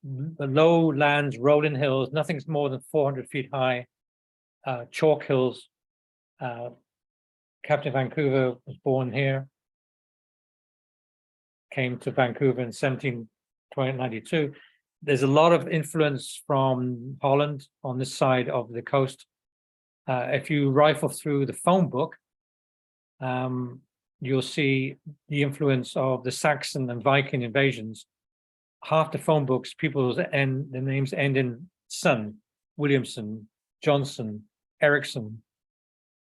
the lowlands, rolling hills, nothing's more than 400 feet high, chalk hills. Captain Vancouver was born here, came to Vancouver in 1792. There's a lot of influence from Holland on this side of the coast. If you rifle through the phone book, you'll see the influence of the Saxon and Viking invasions. Half the phone books, the names end in son, Williamson, Johnson, Erickson.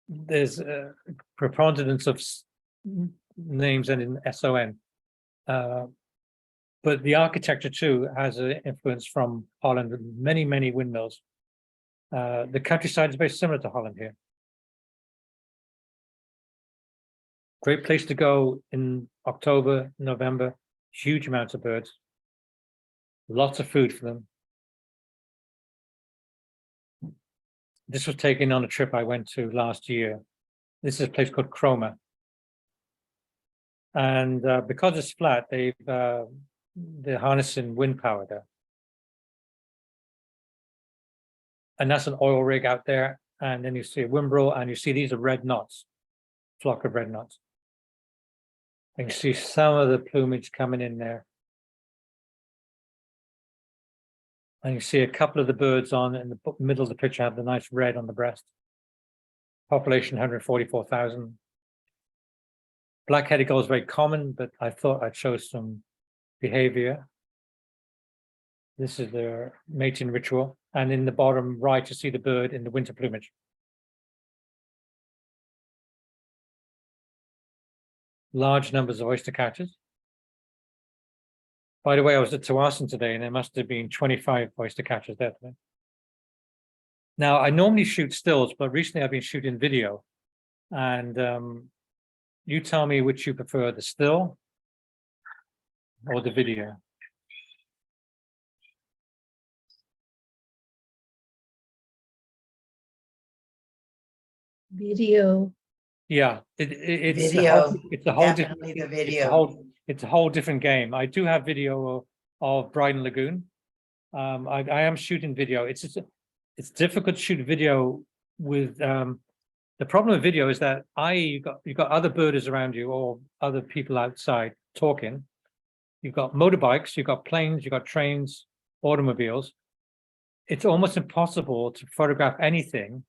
There's a preponderance of names ending in SON. But the architecture too has an influence from Holland, many, many windmills. The countryside is very similar to Holland here. Great place to go in October, November, huge amounts of birds. Lots of food for them. This was taken on a trip I went to last year. This is a place called Cromer. And because it's flat, they're harnessing wind power there. And that's an oil rig out there. And then you see a wimbrel, and you see these are red knots, flock of red knots. And you see some of the plumage coming in there. And you see a couple of the birds in the middle of the picture have the nice red on the breast. Population 144,000. Black-headed gull is very common, but I thought I'd show some behavior. This is their mating ritual. And in the bottom right, you see the bird in the winter plumage. Large numbers of oyster catchers. By the way, I was at Tawasin today, and there must have been 25 oyster catchers there today. Now, I normally shoot stills, but recently I've been shooting video. And you tell me which you prefer, the still or the video. Video. Yeah, it's Video, a whole definitely the different, video. it's a whole different game. I do have video of Bryden Lagoon. I am shooting video. It's difficult to shoot video with the problem with video is that you've got other birders around you or other people outside talking. You've got motorbikes, you've got planes, you've got trains, automobiles. It's almost impossible to photograph anything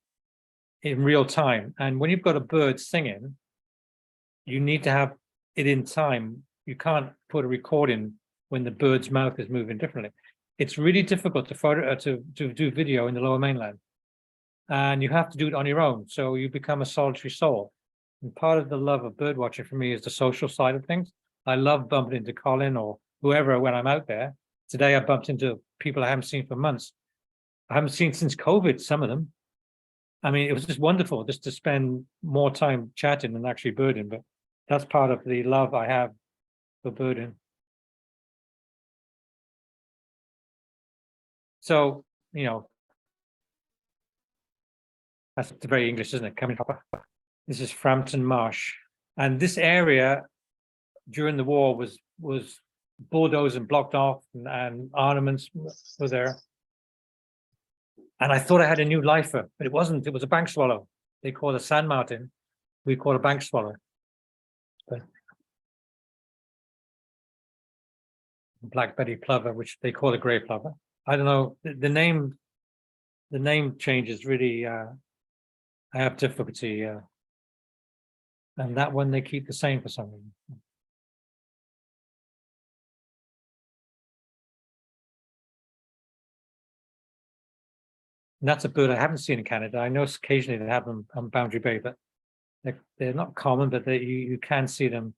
in real time. And when you've got a bird singing, you need to have it in time. You can't put a recording when the bird's mouth is moving differently. It's really difficult to do video in the Lower Mainland. And you have to do it on your own. So you become a solitary soul. And part of the love of bird watching for me is the social side of things. I love bumping into Colin or whoever when I'm out there. Today I bumped into people I haven't seen for months. I haven't seen since COVID, some of them. I mean, it was just wonderful just to spend more time chatting than actually birding, but that's part of the love I have for birding. So, that's very English, isn't it? Coming up. This is Frampton Marsh. And this area during the war was bulldozed and blocked off, and ornaments were there. And I thought I had a new lifer, but it wasn't. It was a bank swallow. They call it a sand martin. We call it a bank swallow. But black-bellied plover, which they call a grey plover. I don't know. The name the name change is really, I have difficulty. And that one they keep the same for some reason. And that's a bird I haven't seen in Canada. I know occasionally they have them on Boundary Bay, but they're not common, but you can see them.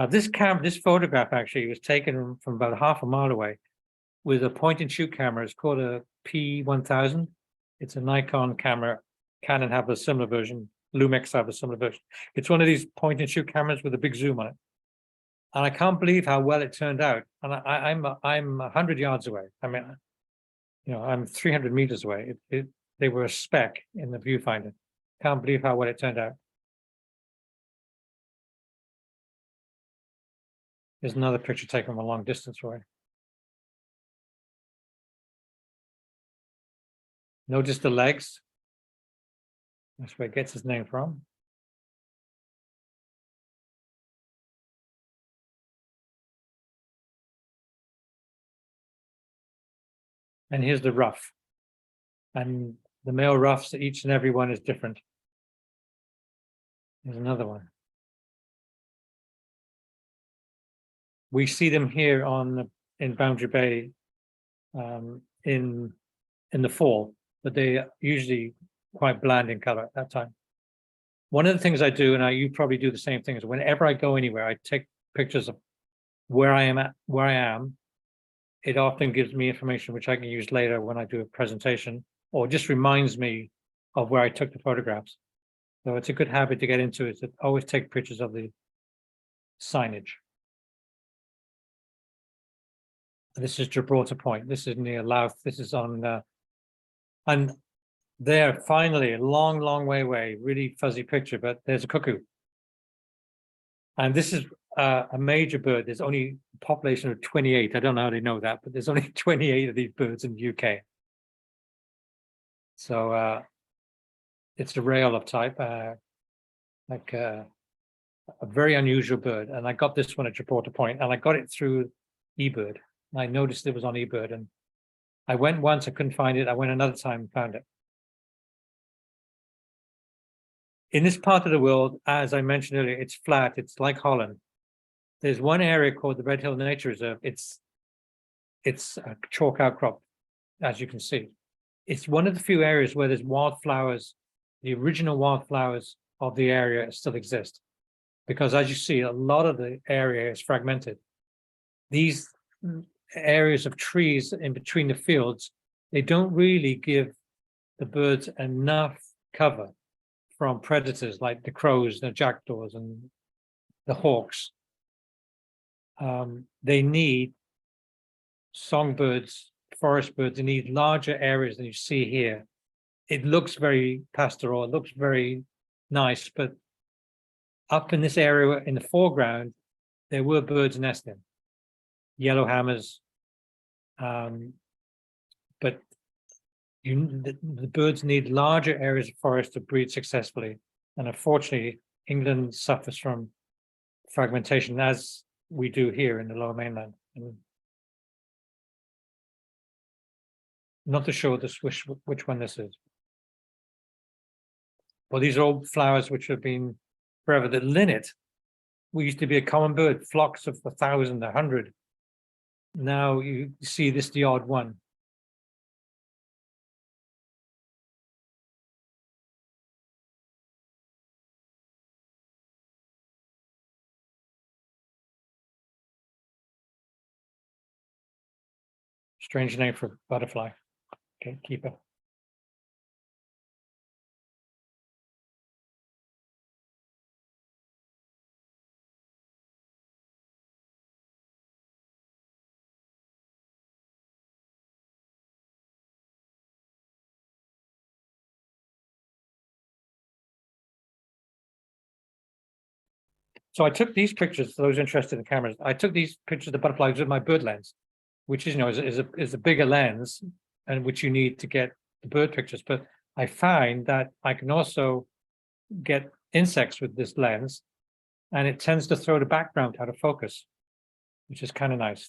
This photograph actually was taken from about half a mile away with a point and shoot camera. It's called a P1000. It's a Nikon camera. Canon have a similar version. Lumix have a similar version. It's one of these point and shoot cameras with a big zoom on it. And I can't believe how well it turned out. And I'm 100 yards away. I mean, you know, I'm 300 meters away. They were a speck in the viewfinder. Can't believe how well it turned out. There's another picture taken from a long distance away. Notice the legs. That's where it gets its name from. And here's the ruff. And the male ruffs, each and every one is different. There's another one. We see them here in Boundary Bay in the fall, but they are usually quite bland in color at that time. One of the things I do, and you probably do the same thing, is whenever I go anywhere, I take pictures of where I am. It often gives me information which I can use later when I do a presentation, or just reminds me of where I took the photographs. So it's a good habit to get into, is to always take pictures of the signage. This is Gibraltar Point. This is near Louth. This is on, and there finally a long way away, really fuzzy picture, but there's a cuckoo. And this is a major bird. There's only a population of 28. I don't know how they know that, but there's only 28 of these birds in the UK. So it's a rail of type, like a very unusual bird. And I got this one at Gibraltar Point, and I got it through eBird. I noticed it was on eBird, and I went once, I couldn't find it. I went another time and found it. In this part of the world, as I mentioned earlier, it's flat. It's like Holland. There's one area called the Red Hill Nature Reserve. It's a chalk outcrop, as you can see. It's one of the few areas where there's wildflowers. The original wildflowers of the area still exist, because as you see, a lot of the area is fragmented. These areas of trees in between the fields, they don't really give the birds enough cover from predators like the crows, the jackdaws, and the hawks. They need songbirds, forest birds. They need larger areas than you see here. It looks very pastoral, it looks very nice, but up in this area in the foreground, there were birds nesting, yellow hammers, but the birds need larger areas of forest to breed successfully. And unfortunately, England suffers from fragmentation, as we do here in the Lower Mainland. And not to show this which one this is. Well, these are all flowers which have been forever. The linnet, we used to be a common bird, flocks of 1,000, 100. Now you see this, the odd one. Strange name for butterfly. Okay, keeper. So I took these pictures, for those interested in cameras, I took these pictures of the butterflies with my bird lens, which is, is a bigger lens, and which you need to get the bird pictures. But I find that I can also get insects with this lens, and it tends to throw the background out of focus, which is kind of nice.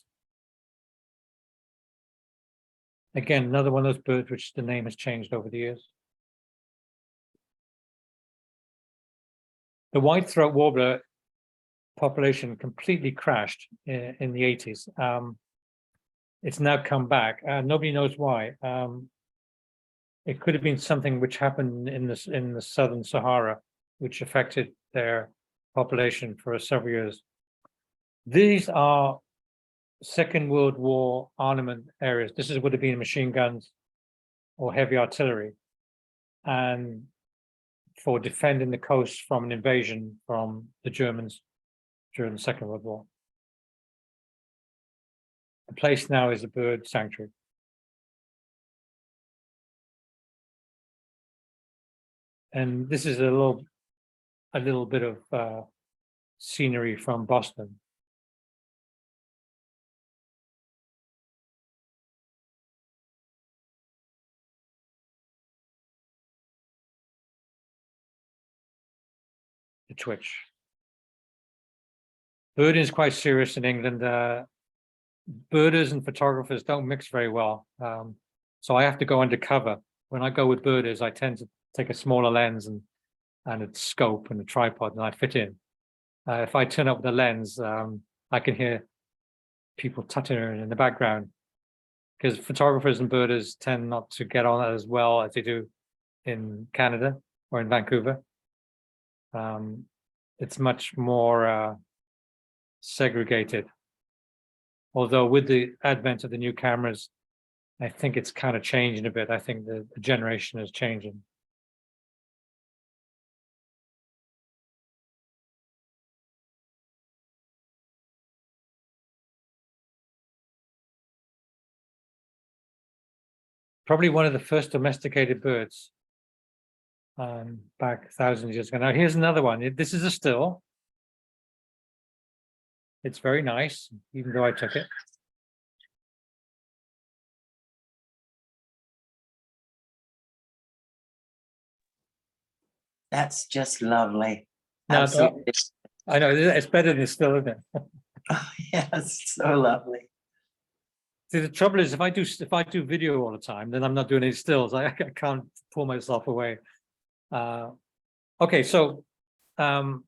Again, another one of those birds which the name has changed over the years. The white-throat warbler population completely crashed in the 80s. It's now come back. Nobody knows why. It could have been something which happened in the southern Sahara, which affected their population for several years. These are Second World War armament areas. This would have been machine guns or heavy artillery, and for defending the coast from an invasion from the Germans during the Second World War. The place now is a bird sanctuary. And this is a little bit of scenery from Boston. The twitch. Birding is quite serious in England. Birders and photographers don't mix very well. So I have to go undercover. When I go with birders, I tend to take a smaller lens and a scope and a tripod, and I fit in. If I turn up the lens, I can hear people tuttering in the background, because photographers and birders tend not to get on as well as they do in Canada or in Vancouver. It's much more segregated. Although with the advent of the new cameras, I think it's kind of changing a bit. I think the generation is changing. Probably one of the first domesticated birds back thousands of years ago. Now here's another one. This is a still. It's very nice, even though I took it. That's just lovely. No, Absolutely. I know it's better than still, isn't it? Oh, yes, so lovely. See, the trouble is, if I do video all the time, then I'm not doing any stills. I can't pull myself away. Okay, so after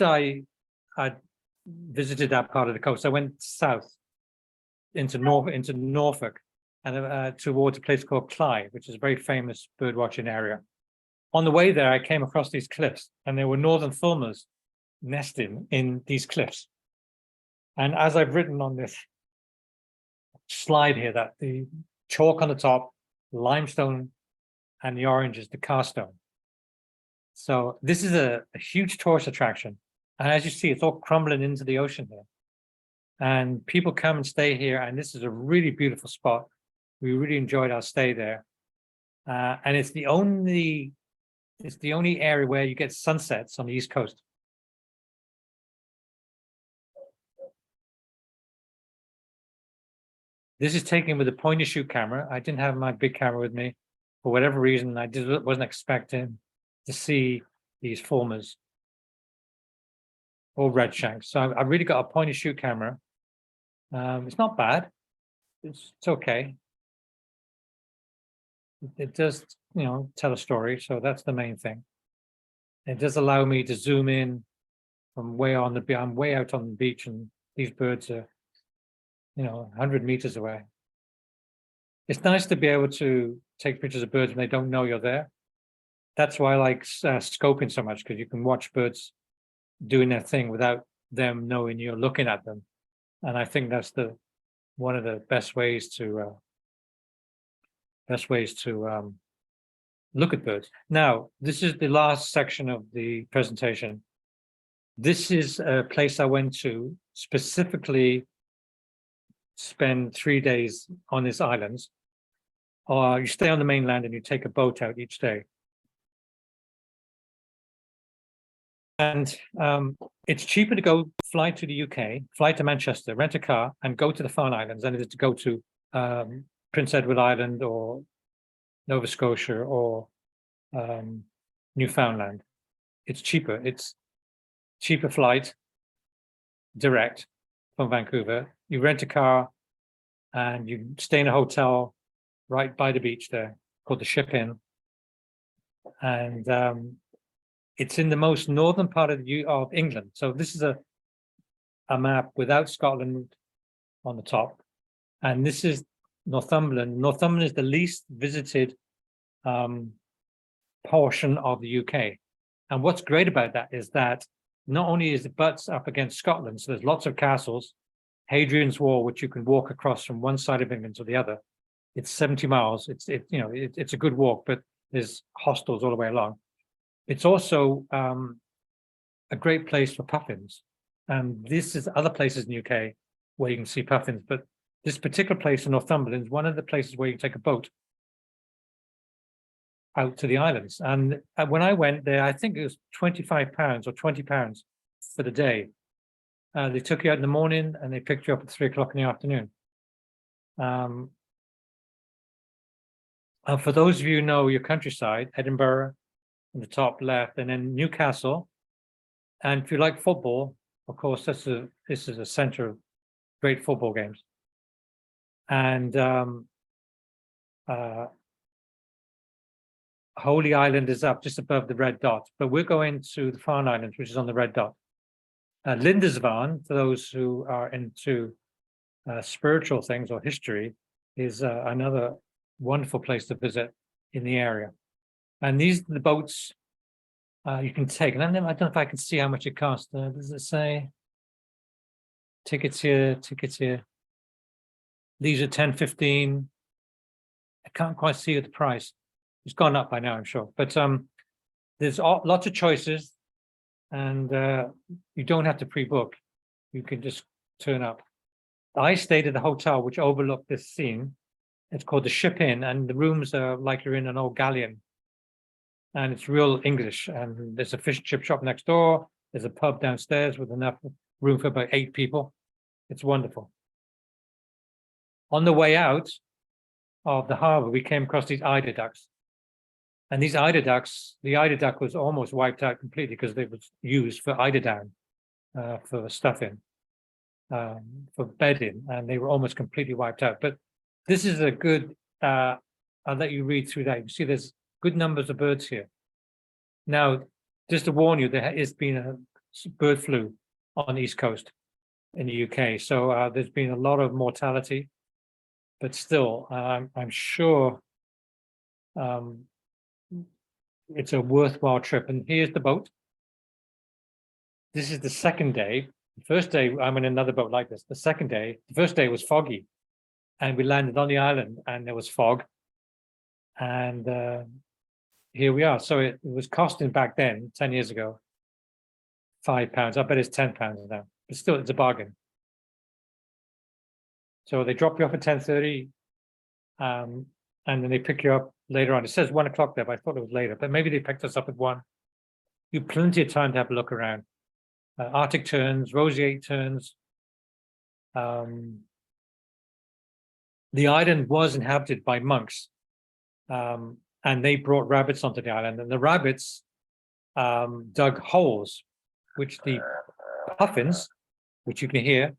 I visited that part of the coast, I went south into Norfolk and towards a place called Clyde, which is a very famous bird watching area. On the way there, I came across these cliffs, and there were northern fulmars nesting in these cliffs. And as I've written on this slide here, that the chalk on the top, limestone, and the orange is the carstone. So this is a huge tourist attraction. And as you see, it's all crumbling into the ocean here. And people come and stay here, and this is a really beautiful spot. We really enjoyed our stay there. And it's the only area where you get sunsets on the East Coast. This is taken with a point and shoot camera. I didn't have my big camera with me. For whatever reason, I wasn't expecting to see these fulmars or redshanks. So I really got a point and shoot camera. It's not bad. It's okay. It does, tell a story. So that's the main thing. It does allow me to zoom in from way on the beach. I'm way out on the beach, and these birds are, 100 meters away. It's nice to be able to take pictures of birds when they don't know you're there. That's why I like scoping so much, because you can watch birds doing their thing without them knowing you're looking at them. And I think that's one of the best ways to look at birds. Now, this is the last section of the presentation. This is a place I went to specifically spend 3 days on this island. You stay on the mainland and you take a boat out each day. And it's cheaper to fly to the UK, fly to Manchester, rent a car, and go to the Farne Islands than it is to go to Prince Edward Island or Nova Scotia or Newfoundland. It's cheaper. It's cheaper flight direct from Vancouver. You rent a car and you stay in a hotel right by the beach there called the Ship Inn. And it's in the most northern part of England. So this is a map without Scotland on the top. And this is Northumberland. Northumberland is the least visited portion of the UK. And what's great about that is that not only is it butts up against Scotland, so there's lots of castles, Hadrian's Wall, which you can walk across from one side of England to the other. It's 70 miles. It's a good walk, but there's hostels all the way along. It's also a great place for puffins. And this is other places in the UK where you can see puffins, but this particular place in Northumberland is one of the places where you can take a boat out to the islands. And when I went there, I think it was £25 or £20 for the day. They took you out in the morning and they picked you up at 3 o'clock in the afternoon. And for those of you who know your countryside, Edinburgh in the top left, and then Newcastle. And if you like football, of course, this is a centre of great football games. And Holy Island is up just above the red dot, but we're going to the Farne Islands, which is on the red dot. Lindisfarne, for those who are into spiritual things or history, is another wonderful place to visit in the area. And these are the boats you can take. And I don't know if I can see how much it costs. Does it say? Tickets here, tickets here. These are 10, 15. I can't quite see the price. It's gone up by now, I'm sure. But there's lots of choices, and you don't have to pre-book. You can just turn up. I stayed at the hotel which overlooked this scene. It's called the Ship Inn, and the rooms are like you're in an old galleon. And it's real English. And there's a fish and chip shop next door. There's a pub downstairs with enough room for about 8 people. It's wonderful. On the way out of the harbour, we came across these eider ducks. And these eider ducks, the eider duck was almost wiped out completely because they was used for eider down, for stuffing, for bedding, and they were almost completely wiped out. But this is a good, I'll let you read through that. You see there's good numbers of birds here. Now, just to warn you, there has been a bird flu on the East Coast in the UK. So there's been a lot of mortality, but still, I'm sure it's a worthwhile trip. And here's the boat. This is the second day. The first day, I'm in another boat like this. The second day, the first day was foggy. And we landed on the island and there was fog. And here we are. So it was costing back then, 10 years ago, £5. I bet it's £10 now. But still, it's a bargain. So they drop you off at 10:30. And then they pick you up later on. It says 1 o'clock there, but I thought it was later. But maybe they picked us up at 1. You have plenty of time to have a look around. Arctic terns, roseate terns. The island was inhabited by monks, and they brought rabbits onto the island. And the rabbits dug holes, which the puffins, which you can hear,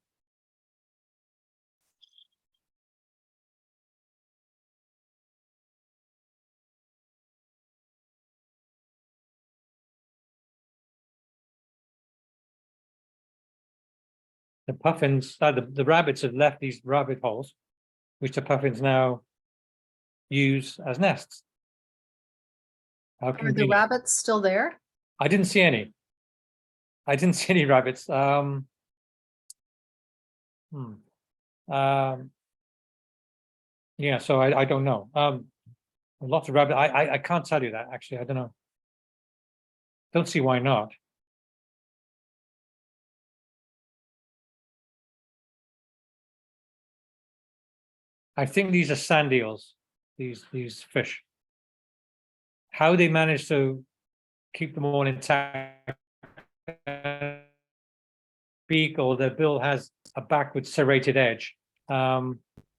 the puffins, the rabbits have left these rabbit holes, which the puffins now use as nests. How Are the convenient. rabbits still there? I didn't see any. I didn't see any rabbits. Yeah, so I don't know. Lots of rabbits. I can't tell you that, actually. I don't know. Don't see why not. I think these are sand eels, these fish. How they manage to keep them all intact. Beak or their bill has a backward serrated edge,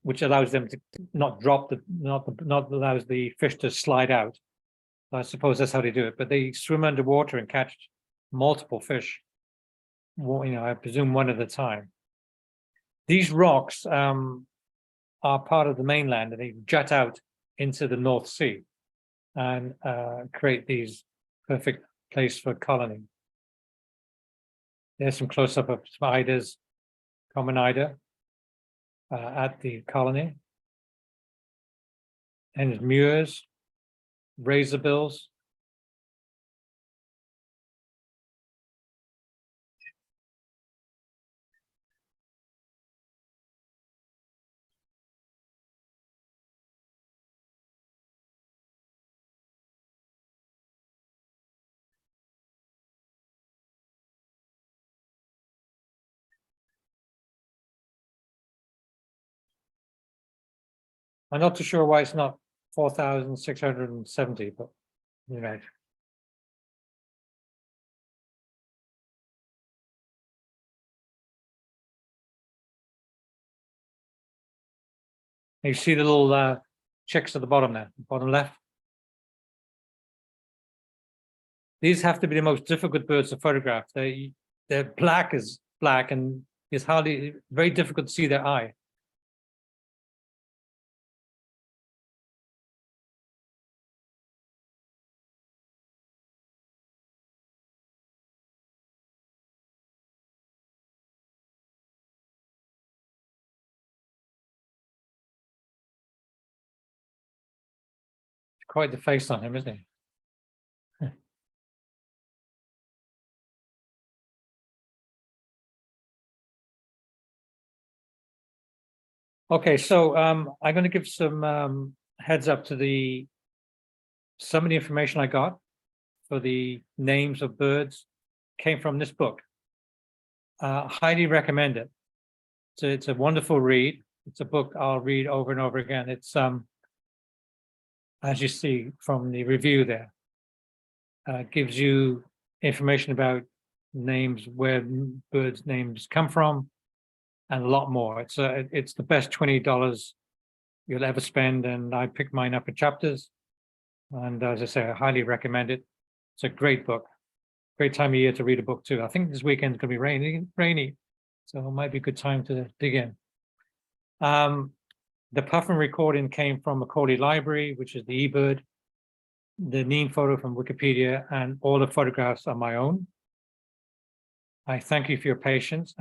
which allows them to not drop not allows the fish to slide out. I suppose that's how they do it. But they swim underwater and catch multiple fish. I presume one at a time. These rocks. are part of the mainland and they jut out into the North Sea and create these perfect place for colony. There's some close-up of some eiders, common eider at the colony. And mures, razorbills. I'm not too sure why it's not 4,670, but you know. You see the little checks at the bottom there, bottom left. These have to be the most difficult birds to photograph. They're black as black, and it's very difficult to see their eye. Quite the face on him, isn't he? Okay, so I'm going to give some heads up to some of the information I got for the names of birds came from this book. Highly recommend it. It's a wonderful read. It's a book I'll read over and over again. It's as you see from the review there, gives you information about names, where birds' names come from, and a lot more. It's the best $20 you'll ever spend, and I picked mine up at Chapters. And as I say, I highly recommend it. It's a great book. Great time of year to read a book too. I think this weekend's gonna be rainy, so it might be a good time to dig in. The puffin recording came from Macaulay Library, which is the eBird. The Neen photo from Wikipedia, and all the photographs are my own. I thank you for your patience.